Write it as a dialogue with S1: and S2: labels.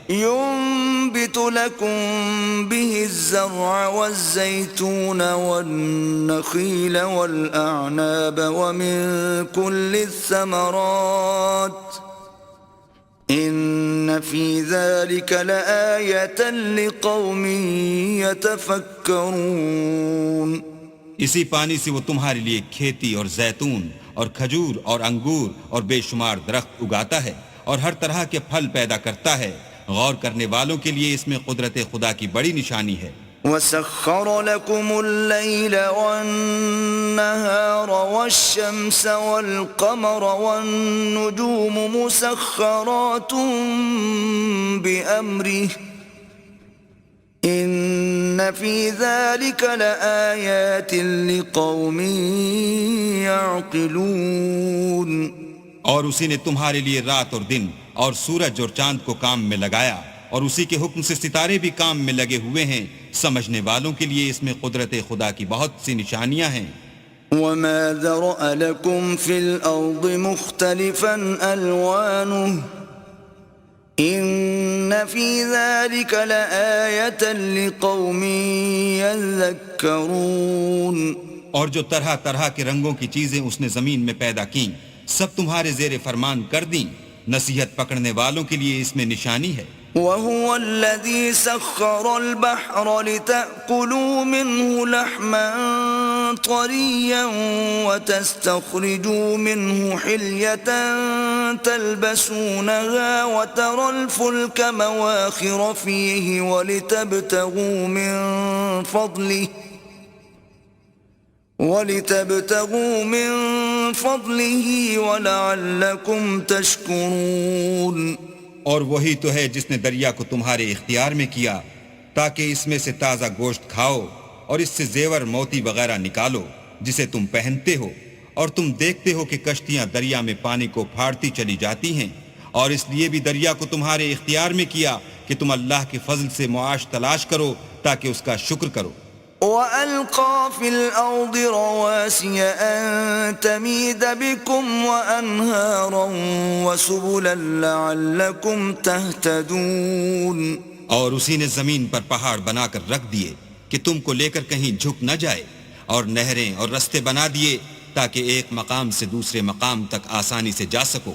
S1: ينبت لكم به الزرع والزيتون والنخيل والأعناب ومن كل الثمرات إن في ذلك لآية لقوم يتفكرون.
S2: اسی پانی سے وہ تمہارے لیے کھیتی اور زیتون اور کھجور اور انگور اور بے شمار درخت اگاتا ہے اور ہر طرح کے پھل پیدا کرتا ہے. غور کرنے والوں کے لیے اس میں قدرت خدا کی بڑی نشانی ہے.
S1: وَسَخَّرَ لَكُمُ اللَّيْلَ وَالنَّهَارَ وَالشَّمْسَ وَالْقَمَرَ وَالنُّجُومُ مُسَخَّرَاتٌ بِأَمْرِهِ إِنَّ فِي ذَلِكَ لَآيَاتٍ لِقَوْمٍ يَعْقِلُونَ.
S2: اور اسی نے تمہارے لیے رات اور دن اور سورج اور چاند کو کام میں لگایا اور اسی کے حکم سے ستارے بھی کام میں لگے ہوئے ہیں. سمجھنے والوں کے لیے اس میں قدرت خدا کی بہت سی نشانیاں ہیں.
S1: وَمَا ذَرَأَ لَكُمْ فِي الْأَرْضِ مُخْتَلِفًا أَلْوَانُهُ إِنَّ فِي ذَلِكَ لَآيَةً لِقَوْمٍ يَذَّكَّرُونَ.
S2: اور جو طرح طرح کے رنگوں کی چیزیں اس نے زمین میں پیدا کیں سب تمہارے زیر فرمان کر دیں. نصیحت پکڑنے والوں کے لیے اس میں نشانی ہے.
S1: وَهُوَ الَّذِي سَخَّرَ الْبَحْرَ لِتَأْكُلُوا مِنْهُ لَحْمًا طَرِيًّا وَتَسْتَخْرِجُوا مِنْهُ حِلْيَةً تَلْبَسُونَهَا وَتَرَى الْفُلْكَ مَوَاخِرَ فِيهِ وَلِتَبْتَغُوا مِنْ فَضْلِهِ وَلَعَلَّكُمْ تَشْكُرُونَ.
S2: اور وہی تو ہے جس نے دریا کو تمہارے اختیار میں کیا تاکہ اس میں سے تازہ گوشت کھاؤ اور اس سے زیور موتی وغیرہ نکالو جسے تم پہنتے ہو. اور تم دیکھتے ہو کہ کشتیاں دریا میں پانی کو پھاڑتی چلی جاتی ہیں. اور اس لیے بھی دریا کو تمہارے اختیار میں کیا کہ تم اللہ کے فضل سے معاش تلاش کرو تاکہ اس کا شکر کرو.
S1: وَأَلْقَى فِي الْأَرْضِ رَوَاسِيَ أَن تَمِيدَ بِكُمْ وَأَنْهَارًا وَسُبُلًا لَعَلَّكُمْ تَهْتَدُونَ.
S2: اور اسی نے زمین پر پہاڑ بنا کر رکھ دیے کہ تم کو لے کر کہیں جھک نہ جائے اور نہریں اور رستے بنا دیے تاکہ ایک مقام سے دوسرے مقام تک آسانی سے جا سکو.